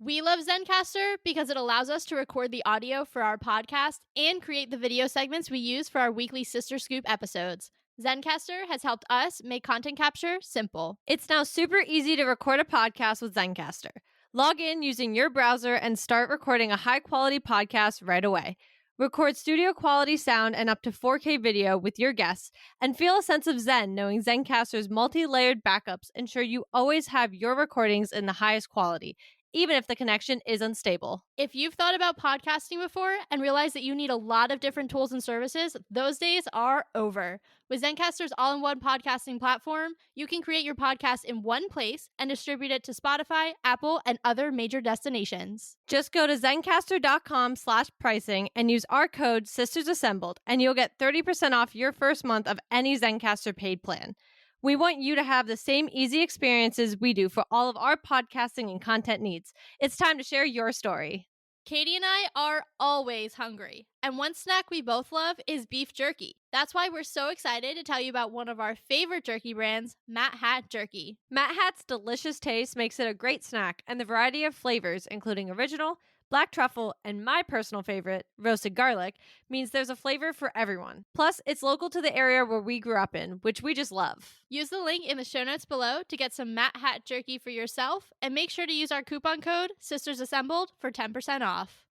We love Zencaster because it allows us to record the audio for our podcast and create the video segments we use for our weekly Sister Scoop episodes. Zencaster has helped us make content capture simple. It's now super easy to record a podcast with Zencaster. Log in using your browser and start recording a high-quality podcast right away. Record studio quality sound and up to 4K video with your guests, and feel a sense of zen knowing Zencaster's multi-layered backups ensure you always have your recordings in the highest quality, even if the connection is unstable. If you've thought about podcasting before and realized that you need a lot of different tools and services, those days are over. With Zencaster's all-in-one podcasting platform, you can create your podcast in one place and distribute it to Spotify, Apple, and other major destinations. Just go to zencastr.com/pricing and use our code SistersAssembled, and you'll get 30% off your first month of any Zencaster paid plan. We want you to have the same easy experiences we do for all of our podcasting and content needs. It's time to share your story. Katie and I are always hungry, and one snack we both love is beef jerky. That's why we're so excited to tell you about one of our favorite jerky brands, Matt Hat Jerky. Matt Hat's delicious taste makes it a great snack, and the variety of flavors, including original, black truffle, and my personal favorite, roasted garlic, means there's a flavor for everyone. Plus, it's local to the area where we grew up in, which we just love. Use the link in the show notes below to get some Matt Hat Jerky for yourself, and make sure to use our coupon code SistersAssembled for 10% off.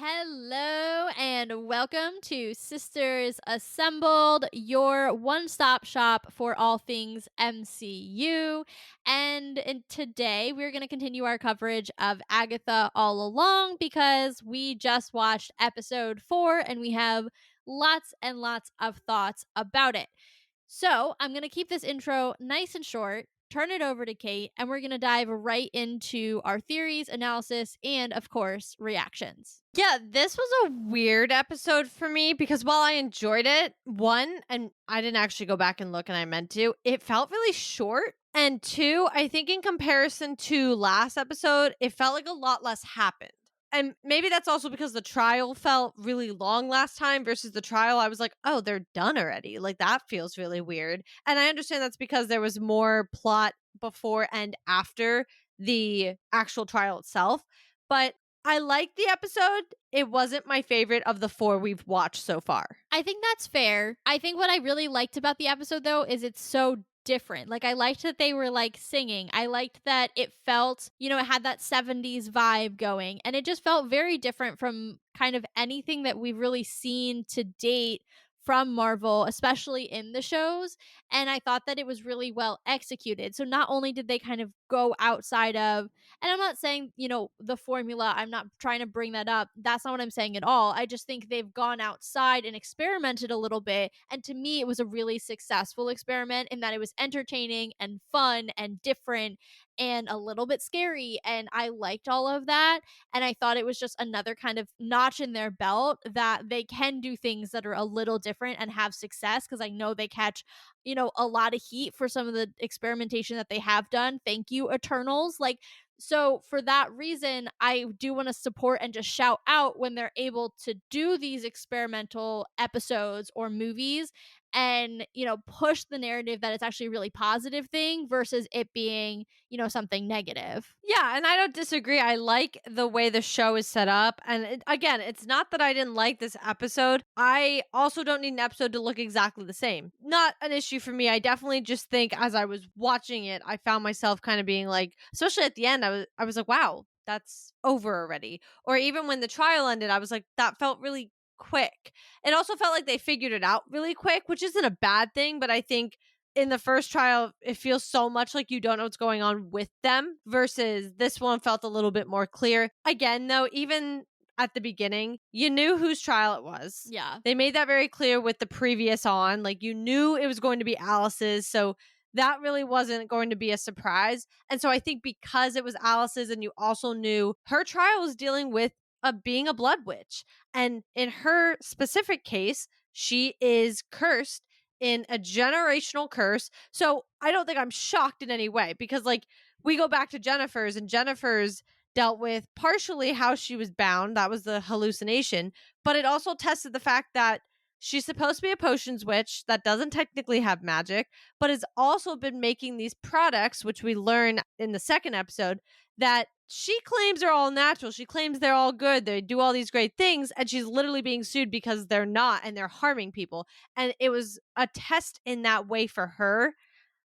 Hello and welcome to Sisters Assembled, your one-stop shop for all things MCU. And today we're going to continue our coverage of Agatha All Along because we just watched episode 4 and we have lots and lots of thoughts about it. So I'm going to keep this intro nice and short, turn it over to Kate, and we're going to dive right into our theories, analysis, and, of course, reactions. Yeah, this was a weird episode for me because while I enjoyed it, one, and I didn't actually go back and look and I meant to, it felt really short. And two, I think in comparison to last episode, it felt like a lot less happened. And maybe that's also because the trial felt really long last time versus the trial. I was like, oh, they're done already. Like, that feels really weird. And I understand that's because there was more plot before and after the actual trial itself. But I liked the episode. It wasn't my favorite of the 4 we've watched so far. I think that's fair. I think what I really liked about the episode, though, is it's so different. Like, I liked that they were like singing. I liked that it felt, it had that 70s vibe going, and it just felt very different from kind of anything that we've really seen to date from Marvel, especially in the shows. And I thought that it was really well executed. So not only did they kind of go outside of, and I'm not saying, the formula, I'm not trying to bring that up. That's not what I'm saying at all. I just think they've gone outside and experimented a little bit. And to me, it was a really successful experiment in that it was entertaining and fun and different and a little bit scary. And I liked all of that. And I thought it was just another kind of notch in their belt that they can do things that are a little different and have success, because I know they catch a lot of heat for some of the experimentation that they have done. Thank you, Eternals. So for that reason, I do want to support and just shout out when they're able to do these experimental episodes or movies and, push the narrative that it's actually a really positive thing versus it being, something negative. Yeah, and I don't disagree. I like the way the show is set up. And again, it's not that I didn't like this episode. I also don't need an episode to look exactly the same. Not an issue for me. I definitely just think as I was watching it, I found myself kind of being like, especially at the end, I was like, wow, that's over already. Or even when the trial ended, I was like, that felt really quick. It also felt like they figured it out really quick, which isn't a bad thing, but I think in the first trial, it feels so much like you don't know what's going on with them versus this one felt a little bit more clear. Again, though, even at the beginning, you knew whose trial it was. Yeah. They made that very clear with the previous on. Like, you knew it was going to be Alice's, so that really wasn't going to be a surprise. And so I think because it was Alice's and you also knew her trial was dealing with being a blood witch. And in her specific case, she is cursed in a generational curse. So I don't think I'm shocked in any way because, we go back to Jennifer's, and Jennifer's dealt with partially how she was bound. That was the hallucination. But it also tested the fact that She's supposed to be a potions witch that doesn't technically have magic, but has also been making these products, which we learn in the second episode, that she claims are all natural. She claims they're all good. They do all these great things. And she's literally being sued because they're not and they're harming people. And it was a test in that way for her.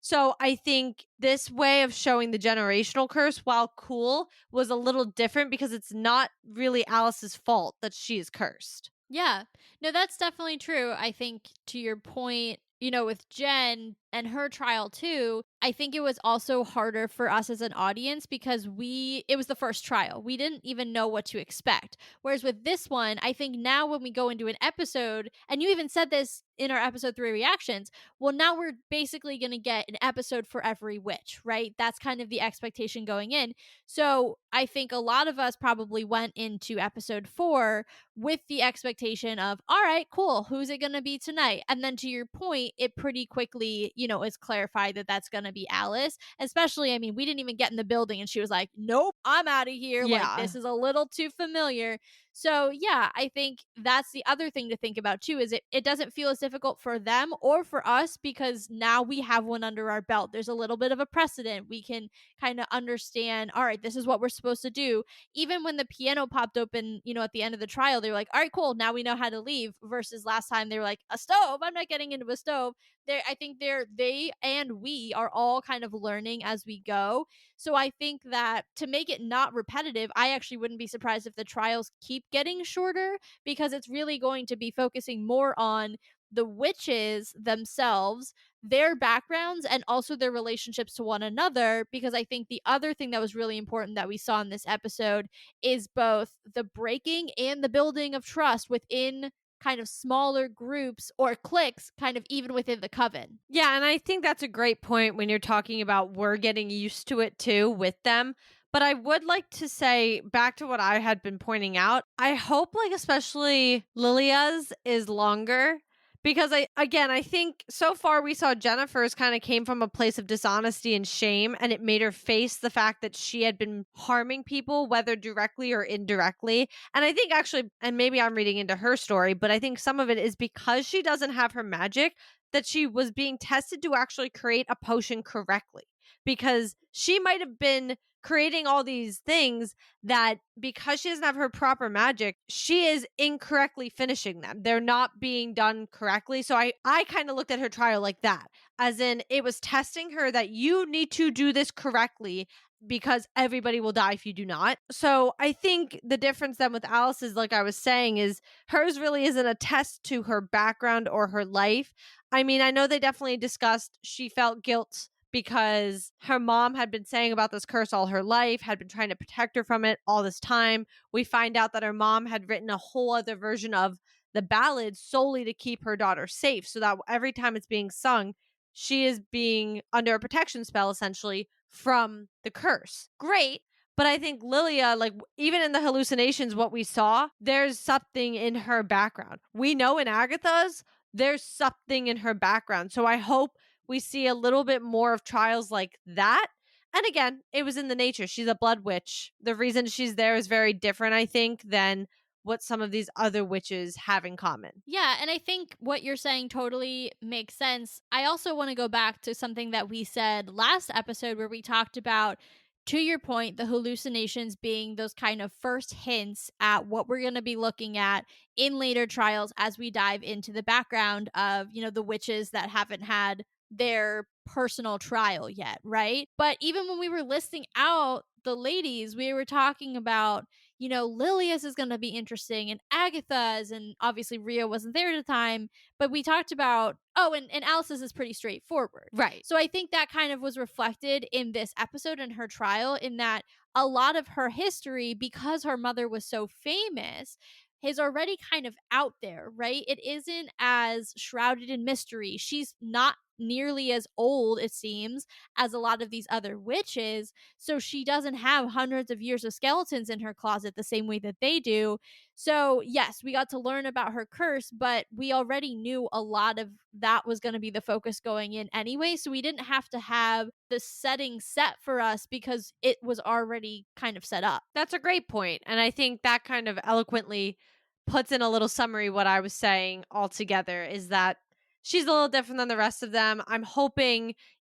So I think this way of showing the generational curse, while cool, was a little different because it's not really Alice's fault that she is cursed. Yeah. No, that's definitely true. I think to your point, with Jen and her trial too, I think it was also harder for us as an audience because it was the first trial. We didn't even know what to expect. Whereas with this one, I think now when we go into an episode, and you even said this in our episode 3 reactions, well, now we're basically going to get an episode for every witch, right? That's kind of the expectation going in. So I think a lot of us probably went into episode 4 with the expectation of, all right, cool, who's it going to be tonight? And then to your point, it pretty quickly, is clarified that that's going to be Alice. Especially, I mean, we didn't even get in the building and she was like, nope, I'm out of here. Like, Yeah. this is a little too familiar. So, yeah, I think that's the other thing to think about too is it doesn't feel as difficult for them or for us because now we have one under our belt. There's a little bit of a precedent. We can kind of understand, all right, this is what we're supposed to do. Even when the piano popped open, at the end of the trial, they were like, all right, cool, now we know how to leave. Versus last time they were like, a stove, I'm not getting into a stove. I think they and we are all kind of learning as we go. So I think that to make it not repetitive, I actually wouldn't be surprised if the trials keep getting shorter because it's really going to be focusing more on the witches themselves, their backgrounds, and also their relationships to one another. Because I think the other thing that was really important that we saw in this episode is both the breaking and the building of trust within kind of smaller groups or cliques, kind of even within the coven. Yeah, and I think that's a great point when you're talking about we're getting used to it too with them. But I would like to say back to what I had been pointing out. I hope like especially Lilia's is longer because I think so far we saw Jennifer's kind of came from a place of dishonesty and shame and it made her face the fact that she had been harming people whether directly or indirectly. And I think actually and maybe I'm reading into her story, but I think some of it is because she doesn't have her magic that she was being tested to actually create a potion correctly because she might have been creating all these things that because she doesn't have her proper magic she is incorrectly finishing them. They're not being done correctly. So I kind of looked at her trial like that, as in it was testing her that you need to do this correctly because everybody will die if you do not. So I think the difference then with Alice is, like I was saying, is hers really isn't a test to her background or her life. I mean, I know they definitely discussed she felt guilt because her mom had been saying about this curse all her life, had been trying to protect her from it all this time. We find out that her mom had written a whole other version of the ballad solely to keep her daughter safe so that every time it's being sung, she is being under a protection spell essentially from the curse. Great. But I think Lilia, like even in the hallucinations, what we saw, there's something in her background. We know in Agatha's, there's something in her background. So I hope we see a little bit more of trials like that. And again, it was in the nature. She's a blood witch. The reason she's there is very different, I think, than what some of these other witches have in common. Yeah, and I think what you're saying totally makes sense. I also want to go back to something that we said last episode where we talked about, to your point, the hallucinations being those kind of first hints at what we're going to be looking at in later trials as we dive into the background of, the witches that haven't had their personal trial yet, right? But even when we were listing out the ladies, we were talking about, Lilia's is going to be interesting and Agatha's, and obviously Rio wasn't there at the time, but we talked about, and Alice's is pretty straightforward. Right. So I think that kind of was reflected in this episode and her trial, in that a lot of her history, because her mother was so famous, is already kind of out there, right? It isn't as shrouded in mystery. She's not nearly as old, it seems, as a lot of these other witches. So she doesn't have hundreds of years of skeletons in her closet the same way that they do. So, yes, we got to learn about her curse, but we already knew a lot of that was going to be the focus going in anyway. So we didn't have to have the setting set for us because it was already kind of set up. That's a great point. And I think that kind of eloquently puts in a little summary what I was saying altogether is that she's a little different than the rest of them. I'm hoping,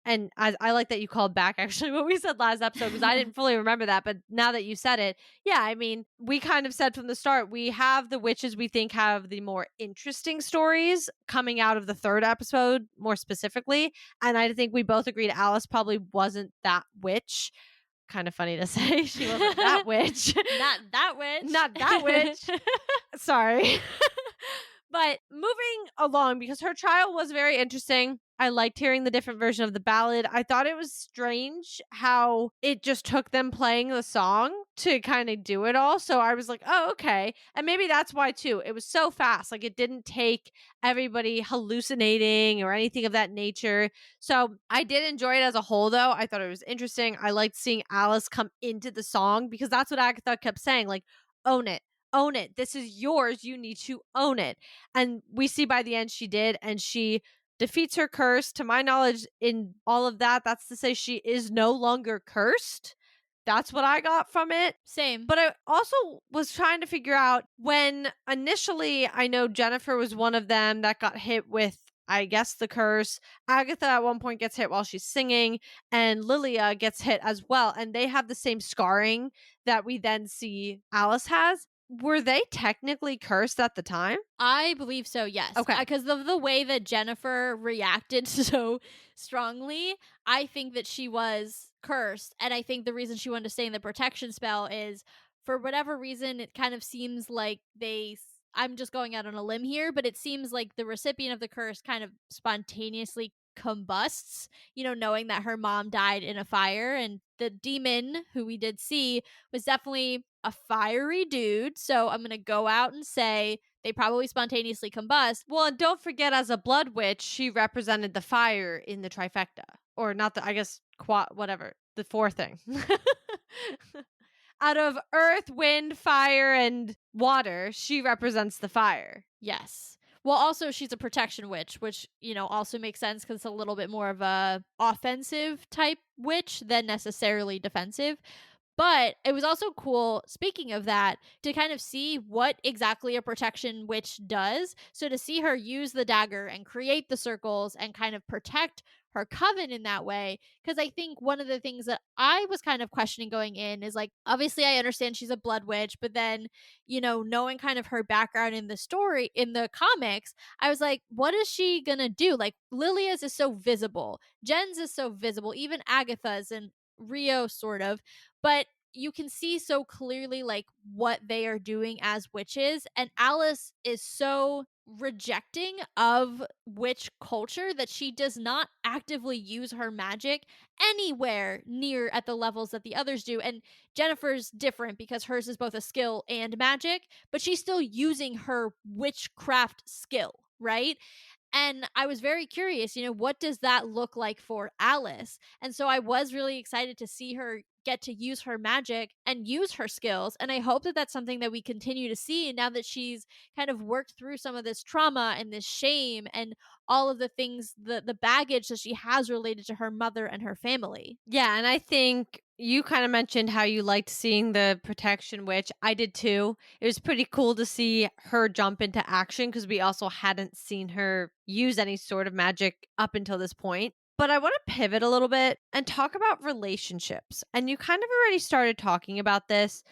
and I like that you called back actually what we said last episode because I didn't fully remember that. But now that you said it, yeah, I mean, we kind of said from the start, we have the witches we think have the more interesting stories coming out of the third episode, more specifically. And I think we both agreed Alice probably wasn't that witch. Kind of funny to say she wasn't that witch. Not that witch. Not that witch. Sorry. But moving along, because her trial was very interesting. I liked hearing the different version of the ballad. I thought it was strange how it just took them playing the song to kind of do it all. So I was like, oh, okay. And maybe that's why, too. It was so fast. Like, it didn't take everybody hallucinating or anything of that nature. So I did enjoy it as a whole, though. I thought it was interesting. I liked seeing Alice come into the song because that's what Agatha kept saying. Like, own it. Own it. This is yours. You need to own it. And we see by the end she did, and she defeats her curse. To my knowledge, in all of that, that's to say she is no longer cursed. That's what I got from it. Same. But I also was trying to figure out when initially I know Jennifer was one of them that got hit with, I guess, the curse. Agatha at one point gets hit while she's singing, and Lilia gets hit as well. And they have the same scarring that we then see Alice has. Were they technically cursed at the time? I believe so, yes. Okay. Because of the way that Jennifer reacted so strongly, I think that she was cursed. And I think the reason she wanted to stay in the protection spell is for whatever reason, it kind of seems like I'm just going out on a limb here, but it seems like the recipient of the curse kind of spontaneously combusts, knowing that her mom died in a fire. And the demon, who we did see, was definitely a fiery dude. So I'm going to go out and say they probably spontaneously combust. Well, and don't forget, as a blood witch, she represented the fire in the trifecta. Or not the, I guess, whatever, the four thing. Out of earth, wind, fire, and water, she represents the fire. Yes. Well, also she's a protection witch, which, also makes sense because it's a little bit more of a offensive type witch than necessarily defensive. But it was also cool, speaking of that, to kind of see what exactly a protection witch does. So to see her use the dagger and create the circles and kind of protect her coven in that way. Because I think one of the things that I was kind of questioning going in is like, obviously, I understand she's a blood witch, but then, knowing kind of her background in the story, in the comics, I was like, what is she gonna do? Like, Lilia's is so visible, Jen's is so visible, even Agatha's and Rio, sort of. But you can see so clearly like what they are doing as witches, and Alice is so rejecting of witch culture that she does not actively use her magic anywhere near at the levels that the others do. And Jennifer's different because hers is both a skill and magic, but she's still using her witchcraft skill, right? And I was very curious, what does that look like for Alice? And so I was really excited to see her get to use her magic and use her skills. And I hope that that's something that we continue to see now that she's kind of worked through some of this trauma and this shame and all of the things, the baggage that she has related to her mother and her family. Yeah, and I think you kind of mentioned how you liked seeing the protection witch. I did too. It was pretty cool to see her jump into action because we also hadn't seen her use any sort of magic up until this point. But I want to pivot a little bit and talk about relationships. And you kind of already started talking about this.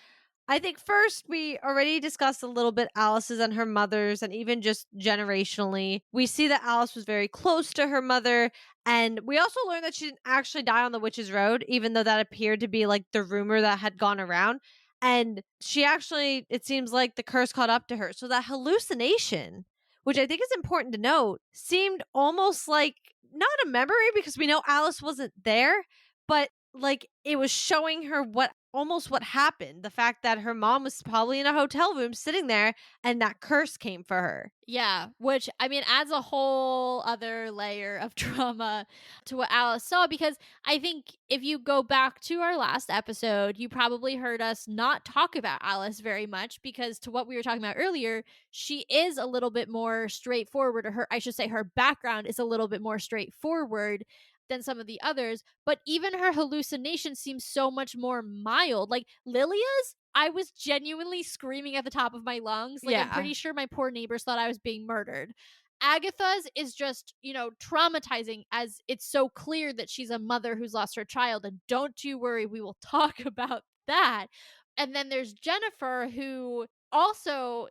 I think first we already discussed a little bit Alice's and her mother's, and even just generationally. We see that Alice was very close to her mother, and we also learned that she didn't actually die on the Witch's Road, even though that appeared to be like the rumor that had gone around. And she actually, it seems like the curse caught up to her. So that hallucination, which I think is important to note, seemed almost like not a memory because we know Alice wasn't there, but like it was showing her what happened. The fact that her mom was probably in a hotel room sitting there and that curse came for her. Yeah, which I mean adds a whole other layer of trauma to what Alice saw, because I think if you go back to our last episode, you probably heard us not talk about Alice very much because to what we were talking about earlier, she is a little bit more straightforward, or her background is a little bit more straightforward than some of the others, but even her hallucination seems so much more mild. Like Lilia's I was genuinely screaming at the top of my lungs. Like, I'm Yeah. pretty sure my poor neighbors thought I was being murdered. Agatha's is just, traumatizing, as it's so clear that she's a mother who's lost her child. And don't you worry, we will talk about that. And then there's Jennifer, who also,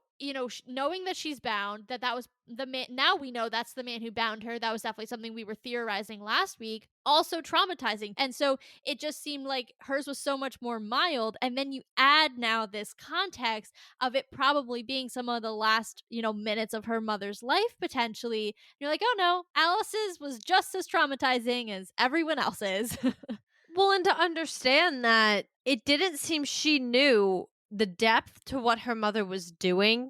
knowing that she's bound, that was the man. Now we know that's the man who bound her. That was definitely something we were theorizing last week. Also traumatizing. And so it just seemed like hers was so much more mild. And then you add now this context of it probably being some of the last, minutes of her mother's life potentially. You're like, oh no, Alice's was just as traumatizing as everyone else's. Well, and to understand that it didn't seem she knew the depth to what her mother was doing.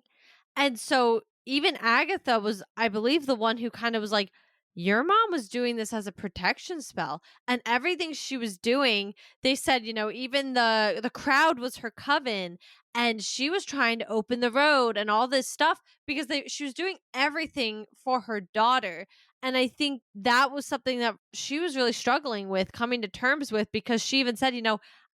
And so even Agatha was, I believe, the one who kind of was like, your mom was doing this as a protection spell. And everything she was doing, they said, even the crowd was her coven. And she was trying to open the road and all this stuff because she was doing everything for her daughter. And I think that was something that she was really struggling with, coming to terms with, because she even said,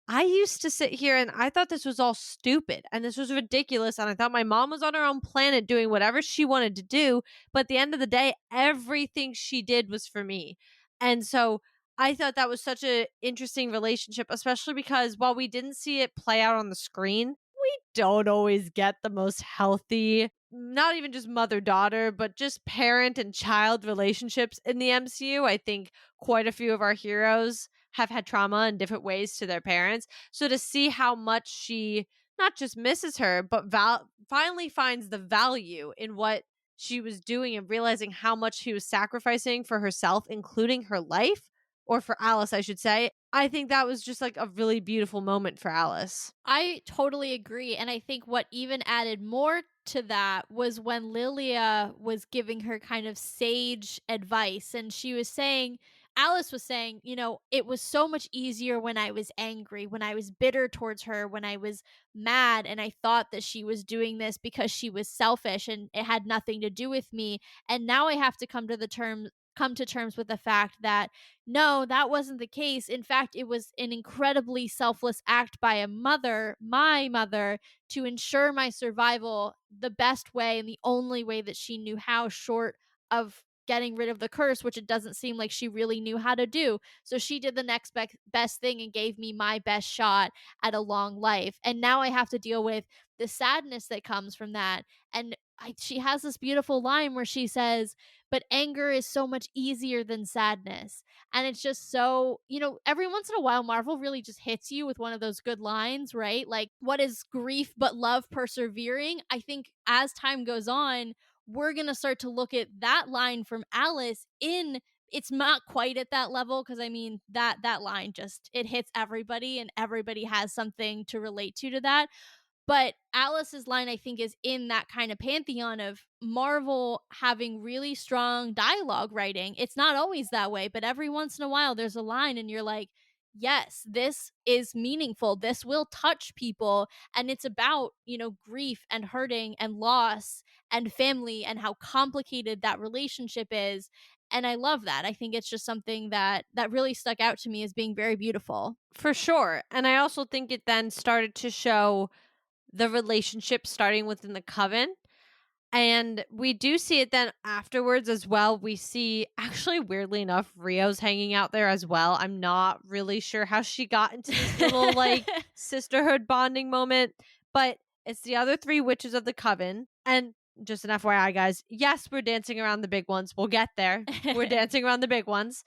I used to sit here and I thought this was all stupid and this was ridiculous. And I thought my mom was on her own planet doing whatever she wanted to do. But at the end of the day, everything she did was for me. And so I thought that was such an interesting relationship, especially because while we didn't see it play out on the screen, we don't always get the most healthy, not even just mother daughter, but just parent and child relationships in the MCU. I think quite a few of our heroes have had trauma in different ways to their parents. So to see how much she not just misses her, but finally finds the value in what she was doing and realizing how much she was sacrificing for herself, including her life, or for Alice, I should say. I think that was just like a really beautiful moment for Alice. I totally agree. And I think what even added more to that was when Lilia was giving her kind of sage advice. And she was saying, Alice was saying, it was so much easier when I was angry, when I was bitter towards her, when I was mad. And I thought that she was doing this because she was selfish and it had nothing to do with me. And now I have to come to terms with the fact that no, that wasn't the case. In fact, it was an incredibly selfless act by a mother, my mother, to ensure my survival the best way and the only way that she knew how, short of getting rid of the curse, which it doesn't seem like she really knew how to do. So she did the next best thing and gave me my best shot at a long life. And now I have to deal with the sadness that comes from that. And she has this beautiful line where she says, but anger is so much easier than sadness. And it's just so, every once in a while, Marvel really just hits you with one of those good lines, right? Like, what is grief but love persevering? I think as time goes on, we're going to start to look at that line from Alice in it's not quite at that level because I mean that line just it hits everybody and everybody has something to relate to that. But Alice's line, I think, is in that kind of pantheon of Marvel having really strong dialogue writing. It's not always that way, but every once in a while there's a line and you're like, yes, this is meaningful. This will touch people. And it's about, grief and hurting and loss and family and how complicated that relationship is. And I love that. I think it's just something that really stuck out to me as being very beautiful. For sure. And I also think it then started to show the relationship starting within the coven. And we do see it then afterwards as well. We see, actually, weirdly enough, Rio's hanging out there as well. I'm not really sure how she got into this little like sisterhood bonding moment, but it's the other three witches of the coven. And just an FYI, guys, yes, we're dancing around the big ones. We'll get there. We're dancing around the big ones.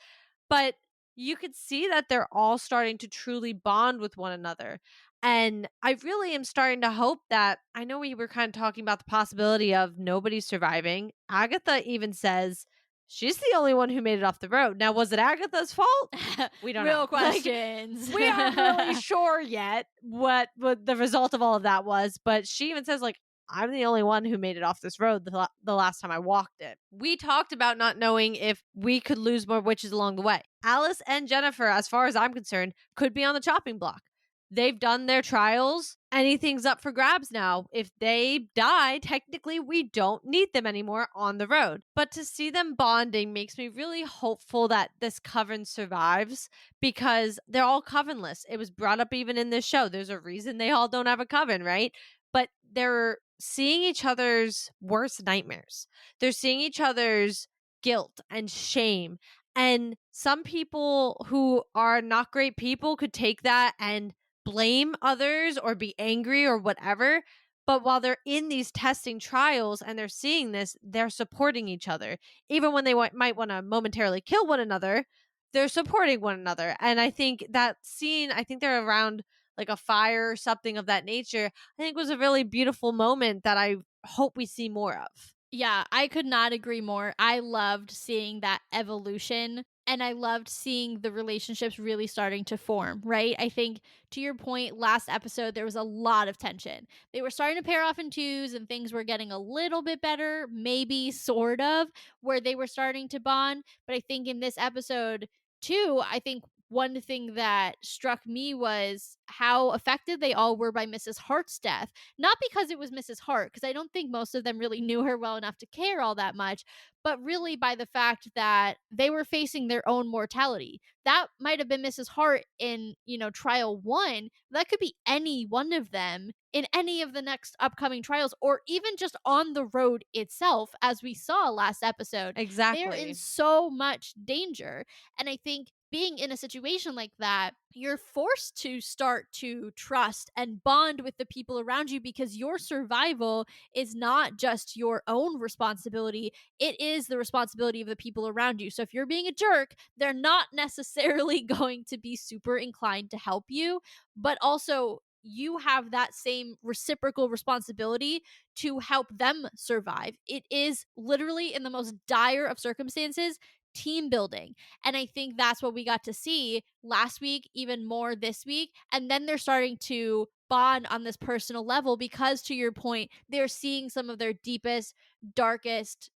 But you could see that they're all starting to truly bond with one another. And I really am starting to hope that I know we were kind of talking about the possibility of nobody surviving. Agatha even says she's the only one who made it off the road. Now, was it Agatha's fault? We don't Real know. questions. We aren't really sure yet what the result of all of that was. But she even says, like, I'm the only one who made it off this road the last time I walked it. We talked about not knowing if we could lose more witches along the way. Alice and Jennifer, as far as I'm concerned, could be on the chopping block. they've done their trials. Anything's up for grabs now. If they die, technically we don't need them anymore on the road. But to see them bonding makes me really hopeful that this coven survives, because they're all covenless. It was brought up even in this show. There's a reason they all don't have a coven, right? But they're seeing each other's worst nightmares. They're seeing each other's guilt and shame. And some people who are not great people could take that and blame others or be angry or whatever. But while they're in these testing trials and they're seeing this, they're supporting each other. Even when they might want to momentarily kill one another, they're supporting one another. And I think that scene, I think they're around like a fire or something of that nature, I think was a really beautiful moment that I hope we see more of. Yeah, I could not agree more. I loved seeing that evolution and I loved seeing the relationships really starting to form, right? I think to your point, last episode, there was a lot of tension. They were starting to pair off in twos and things were getting a little bit better, maybe sort of, where they were starting to bond. But I think in this episode, too, I think one thing that struck me was how affected they all were by Mrs. Hart's death. Not because it was Mrs. Hart, because I don't think most of them really knew her well enough to care all that much, but really by the fact that they were facing their own mortality. That might have been Mrs. Hart in, trial one. That could be any one of them in any of the next upcoming trials, or even just on the road itself, as we saw last episode. They're in Exactly. so much danger. And I think being in a situation like that, you're forced to start to trust and bond with the people around you because your survival is not just your own responsibility, it is the responsibility of the people around you. So if you're being a jerk, they're not necessarily going to be super inclined to help you, but also you have that same reciprocal responsibility to help them survive. It is literally in the most dire of circumstances team building. And I think that's what we got to see last week, even more this week. And then they're starting to bond on this personal level because, to your point, they're seeing some of their deepest, darkest,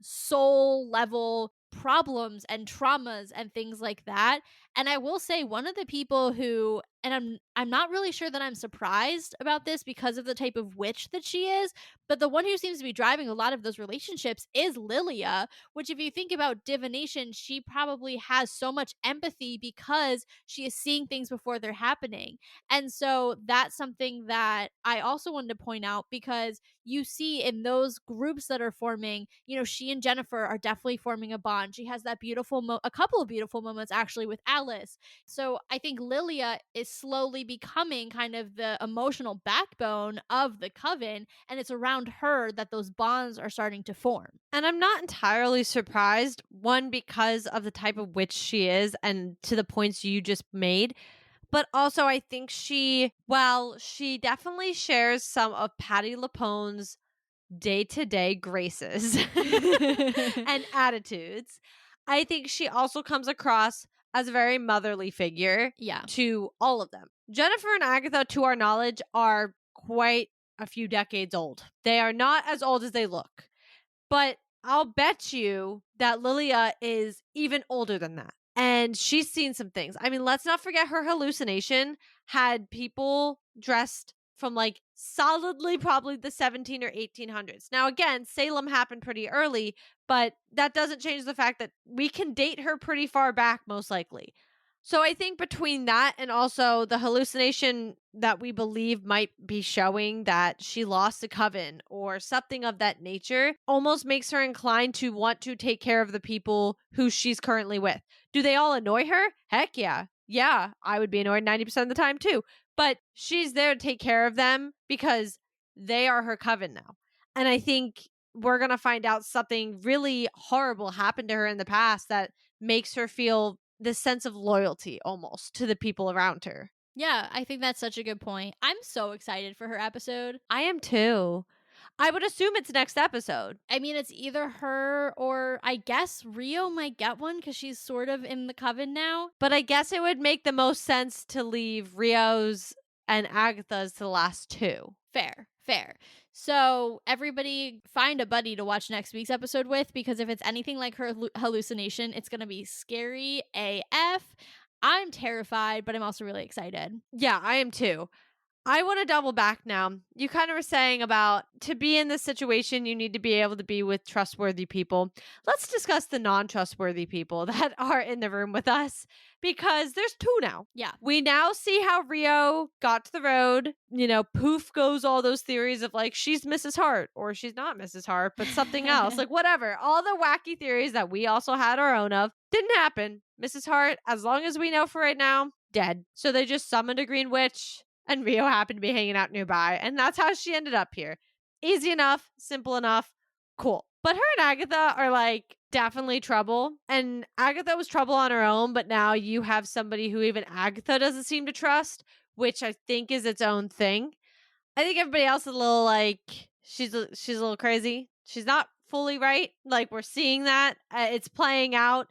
soul level problems and traumas and things like that. And I will say one of the people who, and I'm not really sure that I'm surprised about this because of the type of witch that she is, but the one who seems to be driving a lot of those relationships is Lilia, which, if you think about divination, she probably has so much empathy because she is seeing things before they're happening. And so that's something that I also wanted to point out because you see in those groups that are forming, she and Jennifer are definitely forming a bond. She has that a couple of beautiful moments actually with Alice. So I think Lilia is slowly becoming kind of the emotional backbone of the coven, and it's around her that those bonds are starting to form. And I'm not entirely surprised, one, because of the type of witch she is and to the points you just made. But also, I think well, she definitely shares some of Patty LaPone's day to day graces and attitudes. I think she also comes across as a very motherly figure Yeah. to all of them. Jennifer and Agatha, to our knowledge, are quite a few decades old. They are not as old as they look. But I'll bet you that Lilia is even older than that. And she's seen some things. I mean, let's not forget her hallucination had people dressed from like solidly probably the 17 or 1800s. Now, again, Salem happened pretty early, but that doesn't change the fact that we can date her pretty far back, most likely. So I think between that and also the hallucination that we believe might be showing that she lost a coven or something of that nature almost makes her inclined to want to take care of the people who she's currently with. Do they all annoy her? Heck yeah. Yeah, I would be annoyed 90% of the time too. But she's there to take care of them because they are her coven now. And I think we're going to find out something really horrible happened to her in the past that makes her feel this sense of loyalty almost to the people around her. Yeah, I think that's such a good point. I'm so excited for her episode. I am too. I would assume it's next episode. I mean, it's either her or I guess Rio might get one because she's sort of in the coven now. But I guess it would make the most sense to leave Rio's and Agatha's to the last two. Fair, fair. So everybody find a buddy to watch next week's episode with because if it's anything like her hallucination, it's going to be scary AF. I'm terrified, but I'm also really excited. Yeah, I am too. I want to double back now. You kind of were saying about to be in this situation, you need to be able to be with trustworthy people. Let's discuss the non trustworthy people that are in the room with us because there's two now. Yeah. We now see how Rio got to the road. Poof goes all those theories of like she's Mrs. Hart or she's not Mrs. Hart, but something else, like whatever. All the wacky theories that we also had our own of didn't happen. Mrs. Hart, as long as we know for right now, dead. So they just summoned a green witch and Rio happened to be hanging out nearby, and that's how she ended up here. Easy enough, simple enough, cool. But her and Agatha are like definitely trouble, and Agatha was trouble on her own, but now you have somebody who even Agatha doesn't seem to trust, which I think is its own thing. I think everybody else is a little like she's a little crazy. She's not fully right. Like we're seeing that it's playing out.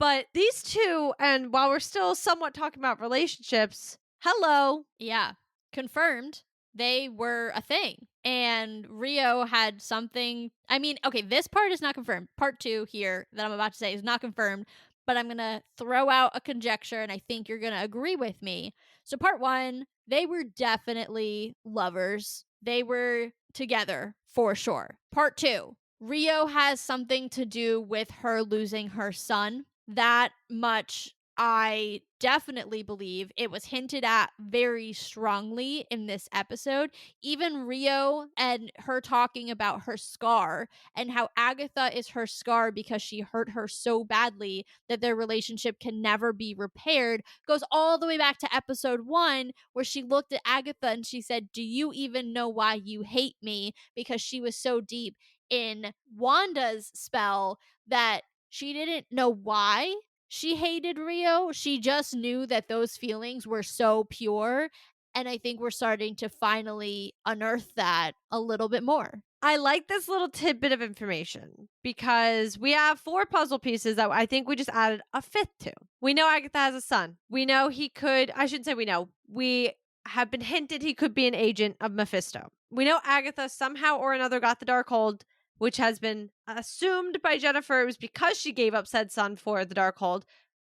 But these two, and while we're still somewhat talking about relationships, hello. Yeah. Confirmed. They were a thing. And Rio had something. I mean, okay, this part is not confirmed. Part 2 here that I'm about to say is not confirmed, but I'm going to throw out a conjecture and I think you're going to agree with me. So, part 1, they were definitely lovers. They were together for sure. Part 2, Rio has something to do with her losing her son. That much I definitely believe. It was hinted at very strongly in this episode. Even Rio and her talking about her scar and how Agatha is her scar because she hurt her so badly that their relationship can never be repaired goes all the way back to episode 1, where she looked at Agatha and she said, "Do you even know why you hate me?" Because she was so deep in Wanda's spell that she didn't know why she hated Rio. She just knew that those feelings were so pure. And I think we're starting to finally unearth that a little bit more. I like this little tidbit of information because we have 4 puzzle pieces that I think we just added a 5th to. We know Agatha has a son. We know he could, I shouldn't say we know, we have been hinted he could be an agent of Mephisto. We know Agatha somehow or another got the Darkhold, which has been assumed by Jennifer it was because she gave up said son for the Darkhold,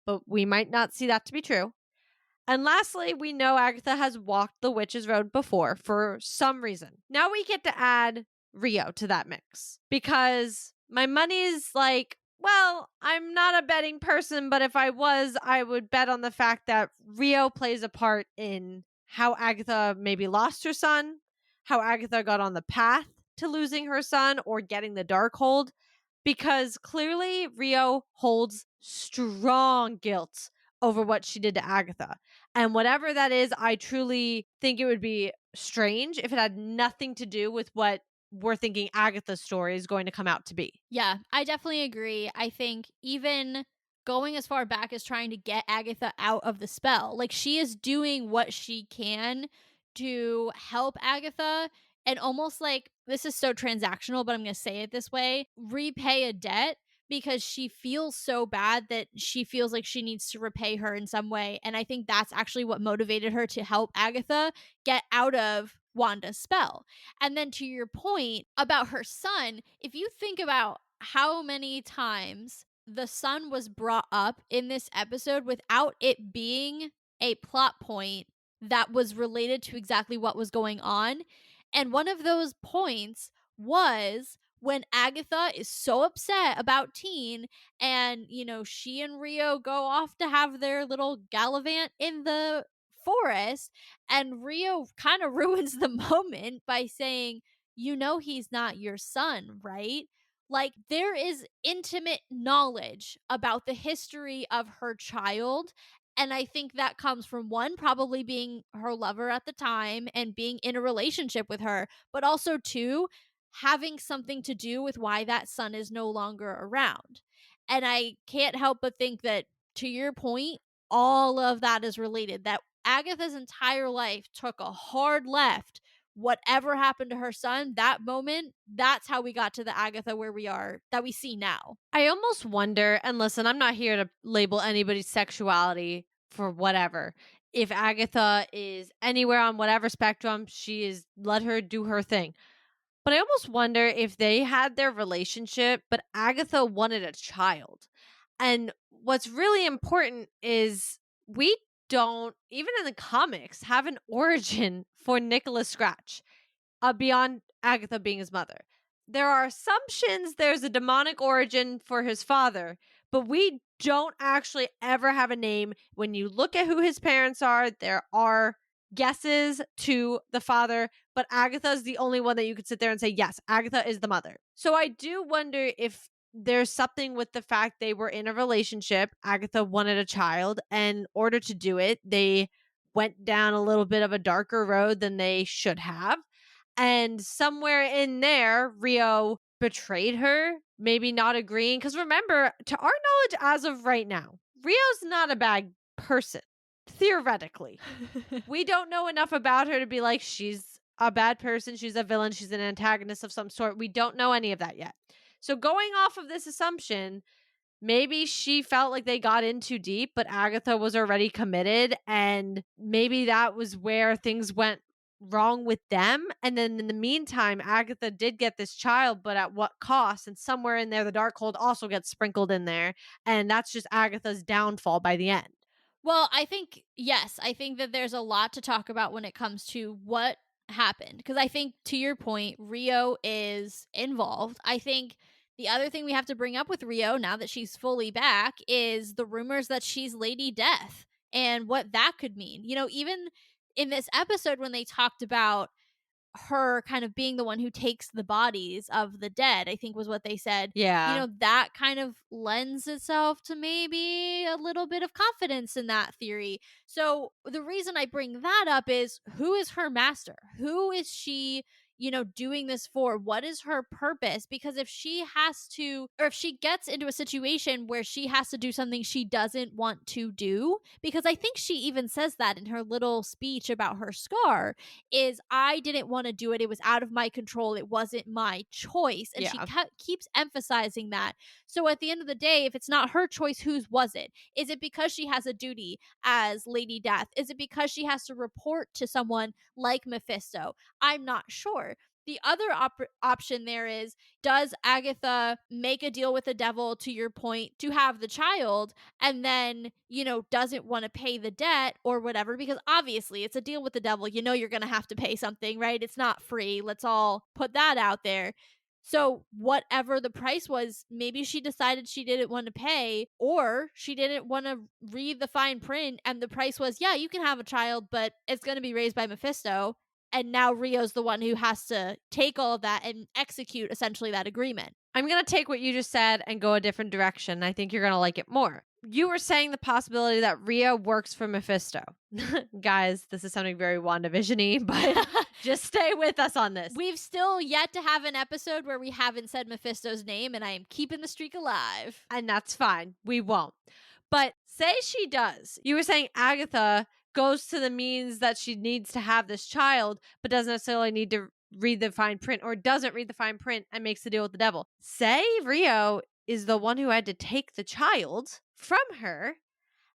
but we might not see that to be true. And lastly, we know Agatha has walked the witch's road before for some reason. Now we get to add Rio to that mix because my money's like, well, I'm not a betting person, but if I was, I would bet on the fact that Rio plays a part in how Agatha maybe lost her son, how Agatha got on the path to losing her son or getting the Darkhold, because clearly Rio holds strong guilt over what she did to Agatha. And whatever that is, I truly think it would be strange if it had nothing to do with what we're thinking Agatha's story is going to come out to be. Yeah, I definitely agree. I think even going as far back as trying to get Agatha out of the spell, like she is doing what she can to help Agatha and almost like this is so transactional, but I'm going to say it this way, repay a debt because she feels so bad that she feels like she needs to repay her in some way. And I think that's actually what motivated her to help Agatha get out of Wanda's spell. And then to your point about her son, if you think about how many times the son was brought up in this episode without it being a plot point that was related to exactly what was going on. And one of those points was when Agatha is so upset about Teen and, she and Rio go off to have their little gallivant in the forest and Rio kind of ruins the moment by saying, he's not your son, right? Like, there is intimate knowledge about the history of her child. And I think that comes from one, probably being her lover at the time and being in a relationship with her, but also two, having something to do with why that son is no longer around. And I can't help but think that, to your point, all of that is related. That Agatha's entire life took a hard left. Whatever happened to her son, that moment, that's how we got to the Agatha where we are, that we see now. I almost wonder, and listen, I'm not here to label anybody's sexuality for whatever. If Agatha is anywhere on whatever spectrum, she is, let her do her thing. But I almost wonder if they had their relationship, but Agatha wanted a child. And what's really important is we don't, even in the comics, have an origin for Nicholas Scratch beyond Agatha being his mother. There are assumptions there's a demonic origin for his father, but we don't actually ever have a name. When you look at who his parents are, there are guesses to the father, but Agatha is the only one that you could sit there and say, yes, Agatha is the mother. So I do wonder if there's something with the fact they were in a relationship. Agatha wanted a child, and in order to do it, they went down a little bit of a darker road than they should have. And somewhere in there, Rio betrayed her, maybe not agreeing. Because remember, to our knowledge, as of right now, Rio's not a bad person, theoretically. We don't know enough about her to be like, she's a bad person, she's a villain, she's an antagonist of some sort. We don't know any of that yet. So, going off of this assumption, maybe she felt like they got in too deep, but Agatha was already committed, and maybe that was where things went wrong with them. And then in the meantime, Agatha did get this child, but at what cost? And somewhere in there, the Darkhold also gets sprinkled in there, and that's just Agatha's downfall by the end. Well, I think, yes, I think that there's a lot to talk about when it comes to what happened. Because I think, to your point, Rio is involved. I think the other thing we have to bring up with Rio, now that she's fully back, is the rumors that she's Lady Death and what that could mean. You know, even in this episode, when they talked about her kind of being the one who takes the bodies of the dead, I think was what they said. You Yeah. know, that kind of lends itself to maybe a little bit of confidence in that theory. So the reason I bring that up is, who is her master? Who is she, you know, doing this for? What is her purpose? Because if she has to, or if she gets into a situation where she has to do something she doesn't want to do, because I think she even says that in her little speech about her scar, is, I didn't want to do it. It was out of my control. It wasn't my choice. And she Yeah. keeps emphasizing that. So at the end of the day, if it's not her choice, whose was it? Is it because she has a duty as Lady Death? Is it because she has to report to someone like Mephisto? I'm not sure. The other option there is, does Agatha make a deal with the devil, to your point, to have the child, and then, you know, doesn't want to pay the debt or whatever? Because obviously it's a deal with the devil. You know, you're going to have to pay something, right? It's not free. Let's all put that out there. So, whatever the price was, maybe she decided she didn't want to pay, or she didn't want to read the fine print, and the price was, yeah, you can have a child, but it's going to be raised by Mephisto. And now Rio's the one who has to take all of that and execute essentially that agreement. I'm going to take what you just said and go a different direction. I think you're going to like it more. You were saying the possibility that Rio works for Mephisto. Guys, this is sounding very WandaVision-y, but just stay with us on this. We've still yet to have an episode where we haven't said Mephisto's name, and I am keeping the streak alive. And that's fine. We won't. But say she does. You were saying Agatha goes to the means that she needs to have this child, but doesn't necessarily need to read the fine print, or doesn't read the fine print and makes the deal with the devil. Say Rio is the one who had to take the child from her,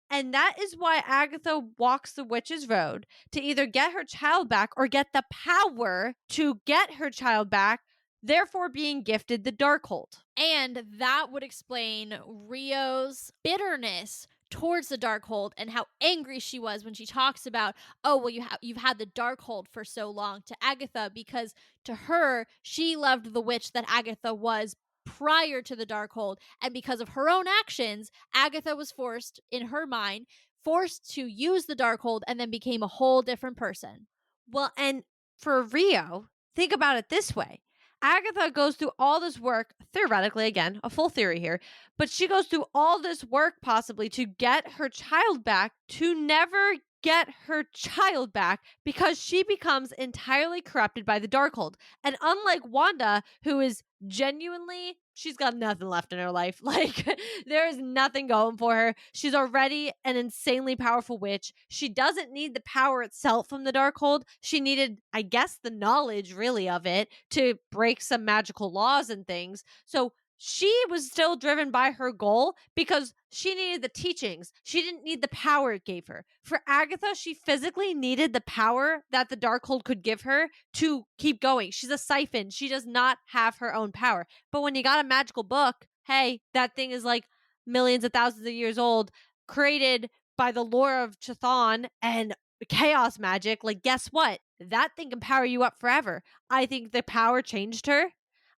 and that is why Agatha walks the witch's road, to either get her child back or get the power to get her child back, therefore being gifted the Darkhold. And that would explain Rio's bitterness towards the Darkhold, and how angry she was when she talks about, oh, well, you've had the Darkhold for so long, to Agatha, because to her, she loved the witch that Agatha was prior to the Darkhold, and because of her own actions, Agatha was forced, in her mind, forced to use the Darkhold, and then became a whole different person. Well, and for Rio, think about it this way. Agatha goes through all this work, theoretically, again, a full theory here, but she goes through all this work possibly to get her child back, to never get her child back, because she becomes entirely corrupted by the Darkhold. And unlike Wanda, who is genuinely, she's got nothing left in her life. Like, there is nothing going for her. She's already an insanely powerful witch. She doesn't need the power itself from the Darkhold. She needed, I guess, the knowledge, really, of it to break some magical laws and things. So she was still driven by her goal because she needed the teachings. She didn't need the power it gave her. For Agatha, she physically needed the power that the Darkhold could give her to keep going. She's a siphon. She does not have her own power. But when you got a magical book, hey, that thing is like millions of thousands of years old, created by the lore of Chthon and chaos magic, like, guess what? That thing can power you up forever. I think the power changed her.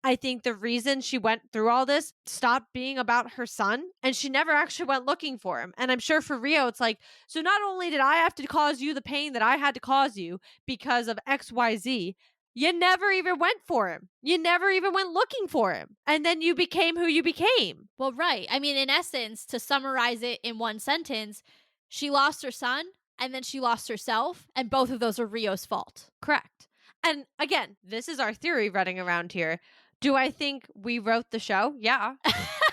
I think the reason she went through all this stopped being about her son, and she never actually went looking for him. And I'm sure for Rio, it's like, so not only did I have to cause you the pain that I had to cause you because of XYZ, you never even went for him. You never even went looking for him. And then you became who you became. Well, right. I mean, in essence, to summarize it in one sentence, she lost her son and then she lost herself, and both of those are Rio's fault. Correct. And again, this is our theory running around here. Do I think we wrote the show? Yeah.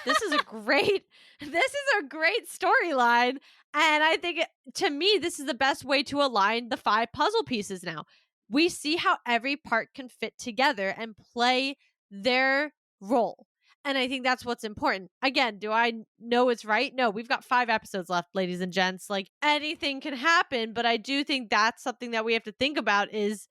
This is a great storyline, and I think to me this is the best way to align the 5 puzzle pieces now. We see how every part can fit together and play their role. And I think that's what's important. Again, do I know it's right? No, we've got 5 episodes left, ladies and gents. Like, anything can happen, but I do think that's something that we have to think about is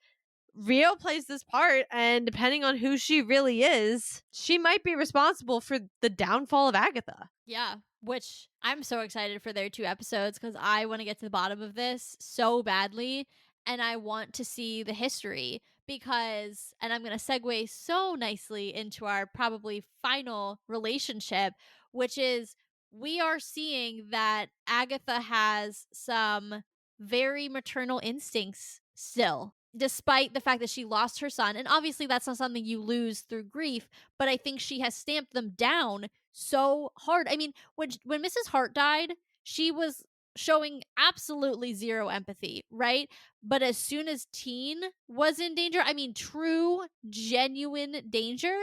Rio plays this part, and depending on who she really is, she might be responsible for the downfall of Agatha. Yeah, which I'm so excited for their 2 episodes because I want to get to the bottom of this so badly. And I want to see the history because, and I'm going to segue so nicely into our probably final relationship, which is we are seeing that Agatha has some very maternal instincts still, despite the fact that she lost her son. And obviously, that's not something you lose through grief, but I think she has stamped them down so hard. I mean, when Mrs. Hart died, she was showing absolutely zero empathy, right? But as soon as Teen was in danger, I mean, true, genuine danger,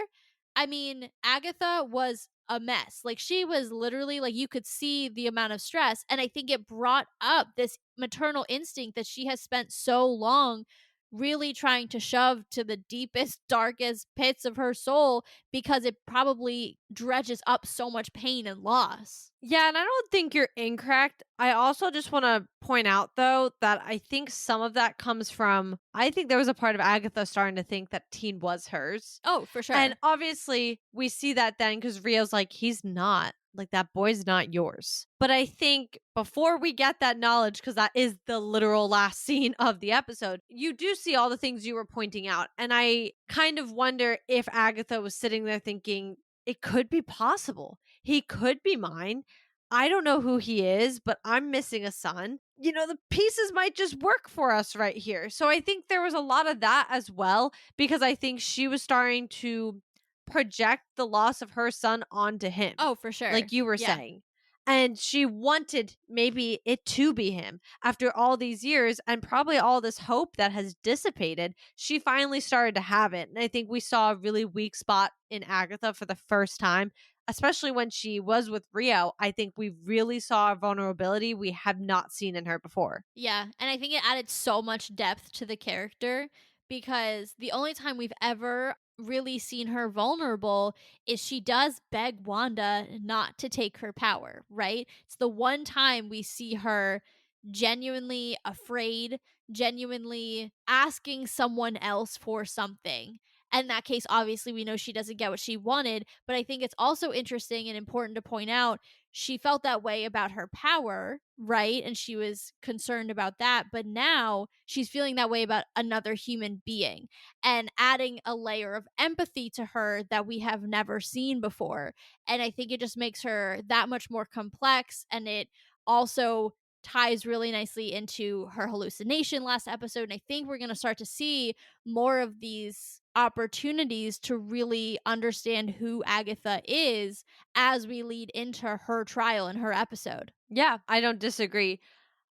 I mean, Agatha was a mess. Like, she was literally, like, you could see the amount of stress. And I think it brought up this maternal instinct that she has spent so long really trying to shove to the deepest, darkest pits of her soul because it probably dredges up so much pain and loss. Yeah, and I don't think you're incorrect. I also just want to point out, though, that I think some of that comes from, I think there was a part of Agatha starting to think that Teen was hers. Oh, for sure. And obviously, we see that then because Rio's like, he's not. Like, that boy's not yours. But I think before we get that knowledge, because that is the literal last scene of the episode, you do see all the things you were pointing out. And I kind of wonder if Agatha was sitting there thinking, it could be possible. He could be mine. I don't know who he is, but I'm missing a son. You know, the pieces might just work for us right here. So I think there was a lot of that as well, because I think she was starting to project the loss of her son onto him. Oh, for sure. Like you were saying. And she wanted maybe it to be him. After all these years and probably all this hope that has dissipated, she finally started to have it. And I think we saw a really weak spot in Agatha for the first time, especially when she was with Rio. I think we really saw a vulnerability we have not seen in her before. Yeah, and I think it added so much depth to the character because the only time we've ever really seen her vulnerable is she does beg Wanda not to take her power, right? It's the one time we see her genuinely afraid, genuinely asking someone else for something. And in that case, obviously, we know she doesn't get what she wanted, but I think it's also interesting and important to point out she felt that way about her power, right? And she was concerned about that. But now she's feeling that way about another human being and adding a layer of empathy to her that we have never seen before. And I think it just makes her that much more complex. And it also ties really nicely into her hallucination last episode. And I think we're going to start to see more of these opportunities to really understand who Agatha is as we lead into her trial in her episode. Yeah, I don't disagree.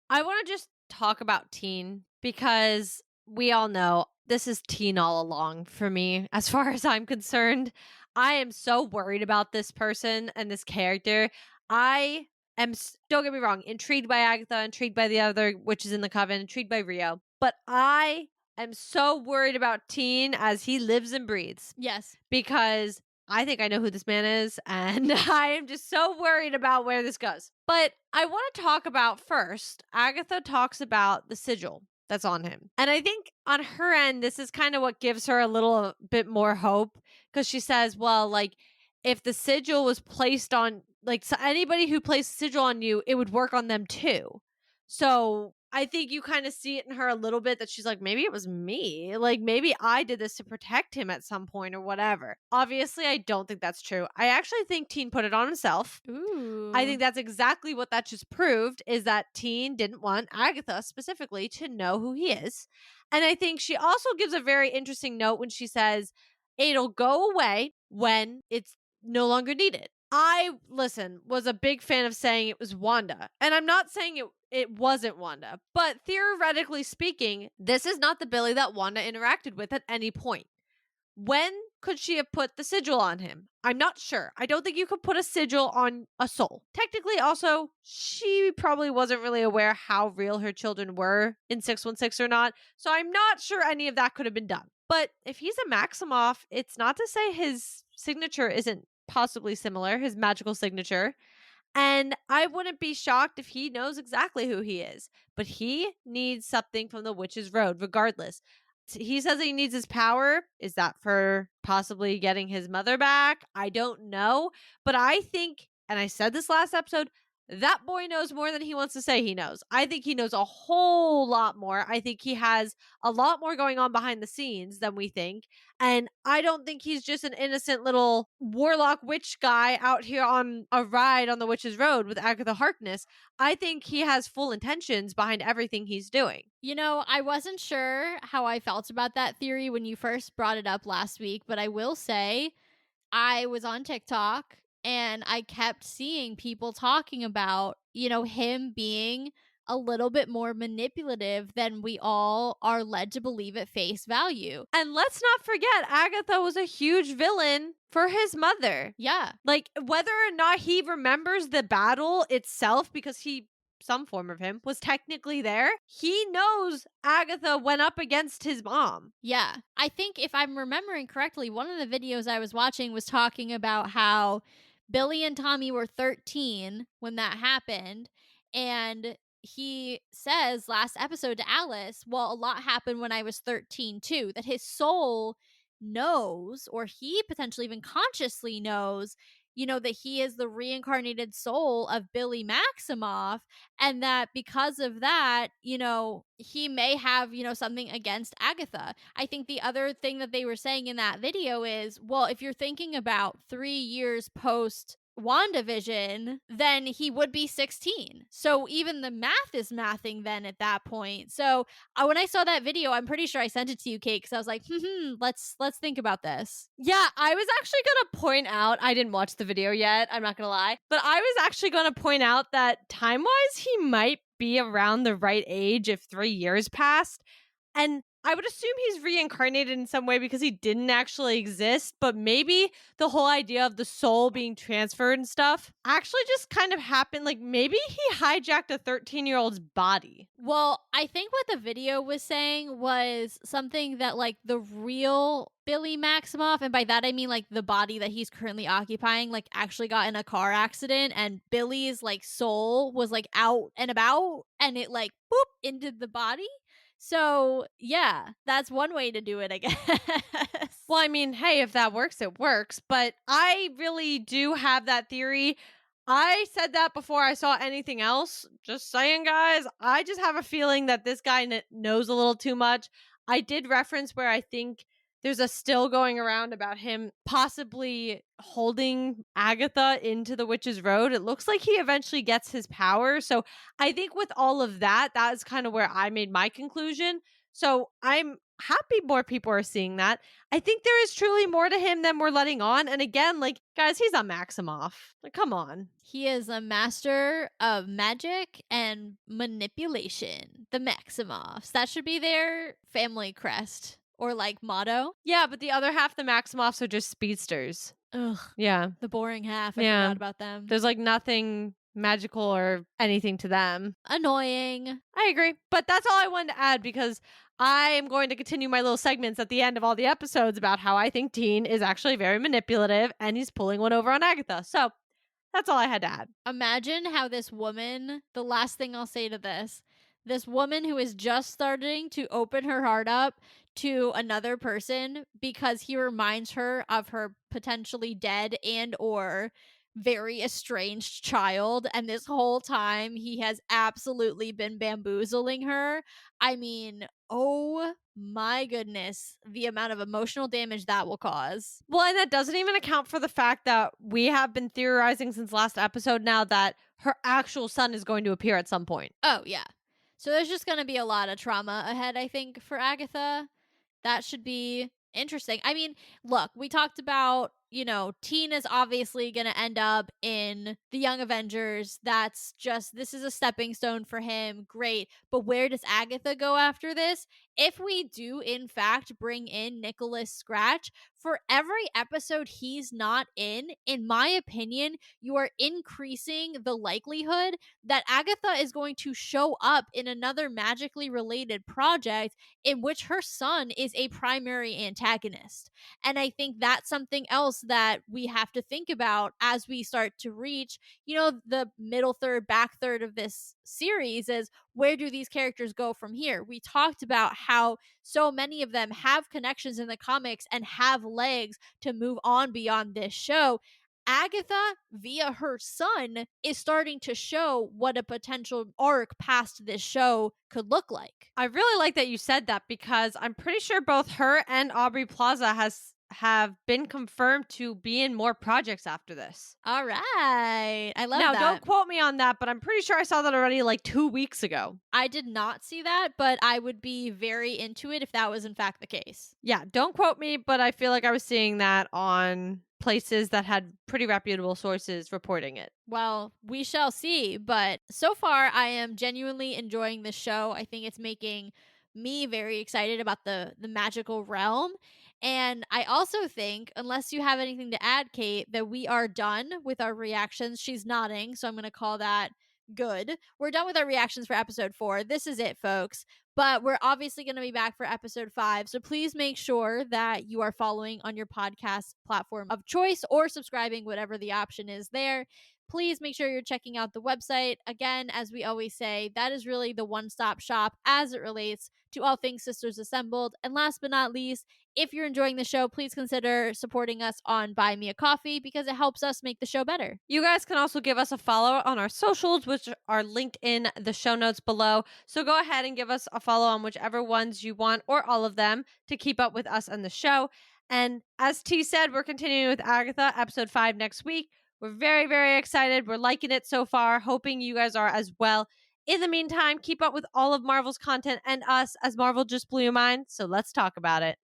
I want to just talk about Teen because we all know this is Teen all along for me, as far as I'm concerned. I am so worried about this person and this character. I am, don't get me wrong, intrigued by Agatha, intrigued by the other witches in the coven, intrigued by Rio. But I am so worried about Teen as he lives and breathes. Yes. Because I think I know who this man is, and I am just so worried about where this goes. But I want to talk about first, Agatha talks about the sigil that's on him. And I think on her end, this is kind of what gives her a little bit more hope, because she says, well, like, if the sigil was placed on, like, so anybody who placed sigil on you, it would work on them too. So I think you kind of see it in her a little bit that she's like, maybe it was me. Like, maybe I did this to protect him at some point or whatever. Obviously, I don't think that's true. I actually think Teen put it on himself. I Ooh. think that's exactly what that just proved is that Teen didn't want Agatha specifically to know who he is. And I think she also gives a very interesting note when she says, it'll go away when it's no longer needed. I, listen, was a big fan of saying it was Wanda. And I'm not saying it wasn't Wanda, but theoretically speaking, this is not the Billy that Wanda interacted with at any point. When could she have put the sigil on him? I'm not sure. I don't think you could put a sigil on a soul. Technically, also, she probably wasn't really aware how real her children were in 616 or not, so I'm not sure any of that could have been done. But if he's a Maximoff, it's not to say his signature isn't possibly similar, his magical signature. And I wouldn't be shocked if he knows exactly who he is. But he needs something from the Witch's Road, regardless. He says he needs his power. Is that for possibly getting his mother back? I don't know. But I think, and I said this last episode, that boy knows more than he wants to say he knows. I think he knows a whole lot more. I think he has a lot more going on behind the scenes than we think. And I don't think he's just an innocent little warlock witch guy out here on a ride on the Witch's Road with Agatha Harkness. I think he has full intentions behind everything he's doing. You know, I wasn't sure how I felt about that theory when you first brought it up last week, but I will say I was on TikTok and I kept seeing people talking about, him being a little bit more manipulative than we all are led to believe at face value. And let's not forget, Agatha was a huge villain for his mother. Yeah. Like, whether or not he remembers the battle itself, because some form of him, was technically there, he knows Agatha went up against his mom. Yeah. I think if I'm remembering correctly, one of the videos I was watching was talking about how Billy and Tommy were 13 when that happened. And he says last episode to Alice, well, a lot happened when I was 13 too, that his soul knows, or he potentially even consciously knows, that he is the reincarnated soul of Billy Maximoff, and that because of that, he may have, something against Agatha. I think the other thing that they were saying in that video is, well, if you're thinking about 3 years post WandaVision, then he would be 16. So even the math is mathing then at that point. So when I saw that video, I'm pretty sure I sent it to you, Kate, because I was like, let's think about this. Yeah, I was actually going to point out, I didn't watch the video yet, I'm not going to lie, but I was actually going to point out that time-wise, he might be around the right age if 3 years passed. And I would assume he's reincarnated in some way because he didn't actually exist, but maybe the whole idea of the soul being transferred and stuff actually just kind of happened. Like, maybe he hijacked a 13-year-old's body. Well, I think what the video was saying was something that, like, the real Billy Maximoff, and by that I mean, like, the body that he's currently occupying, like, actually got in a car accident, and Billy's, like, soul was, like, out and about, and it, like, boop, into the body. So, yeah, that's one way to do it, I guess. Well, I mean, hey, if that works, it works. But I really do have that theory. I said that before I saw anything else. Just saying, guys, I just have a feeling that this guy knows a little too much. I did reference where I think there's a still going around about him possibly holding Agatha into the Witch's Road. It looks like he eventually gets his power. So I think with all of that, that is kind of where I made my conclusion. So I'm happy more people are seeing that. I think there is truly more to him than we're letting on. And again, like, guys, he's a Maximoff. Like, come on. He is a master of magic and manipulation. The Maximoffs. That should be their family crest or, like, motto. Yeah, but the other half, the Maximoffs, are just speedsters. Ugh. Yeah. The boring half. I Yeah. forgot about them. There's like nothing magical or anything to them. Annoying. I agree. But that's all I wanted to add because I am going to continue my little segments at the end of all the episodes about how I think Teen is actually very manipulative and he's pulling one over on Agatha. So that's all I had to add. Imagine how this woman, the last thing I'll say to this woman who is just starting to open her heart up to another person because he reminds her of her potentially dead and or very estranged child, and this whole time he has absolutely been bamboozling her. I mean, oh my goodness, the amount of emotional damage that will cause. Well, and that doesn't even account for the fact that we have been theorizing since last episode now that her actual son is going to appear at some point. Oh, yeah. So there's just going to be a lot of trauma ahead, I think, for Agatha. That should be interesting. I mean, look, we talked about, Teen is obviously going to end up in the Young Avengers. That's just, this is a stepping stone for him. Great. But where does Agatha go after this? If we do, in fact, bring in Nicholas Scratch, for every episode he's not in my opinion, you are increasing the likelihood that Agatha is going to show up in another magically related project in which her son is a primary antagonist. And I think that's something else that we have to think about as we start to reach, the middle third, back third of this series is where do these characters go from here? We talked about how so many of them have connections in the comics and have legs to move on beyond this show. Agatha, via her son, is starting to show what a potential arc past this show could look like. I really like that you said that because I'm pretty sure both her and Aubrey Plaza have been confirmed to be in more projects after this. All right. I love Now, that. don't quote me on that, but I'm pretty sure I saw that already like 2 weeks ago. I did not see that, but I would be very into it if that was in fact the case. Yeah, don't quote me, but I feel like I was seeing that on places that had pretty reputable sources reporting it. Well, we shall see, but so far I am genuinely enjoying this show. I think it's making me very excited about the magical realm. And I also think, unless you have anything to add, Kate, that we are done with our reactions. She's nodding, so I'm going to call that good. We're done with our reactions for episode 4. This is it, folks. But we're obviously going to be back for episode 5. So please make sure that you are following on your podcast platform of choice or subscribing, whatever the option is there. Please make sure you're checking out the website. Again, as we always say, that is really the one-stop shop as it relates to all things Sisters Assembled. And last but not least, if you're enjoying the show, please consider supporting us on Buy Me a Coffee because it helps us make the show better. You guys can also give us a follow on our socials, which are linked in the show notes below. So go ahead and give us a follow on whichever ones you want or all of them to keep up with us and the show. And as T said, we're continuing with Agatha, episode 5 next week. We're very, very excited. We're liking it so far, hoping you guys are as well. In the meantime, keep up with all of Marvel's content and us as Marvel just blew your mind. So let's talk about it.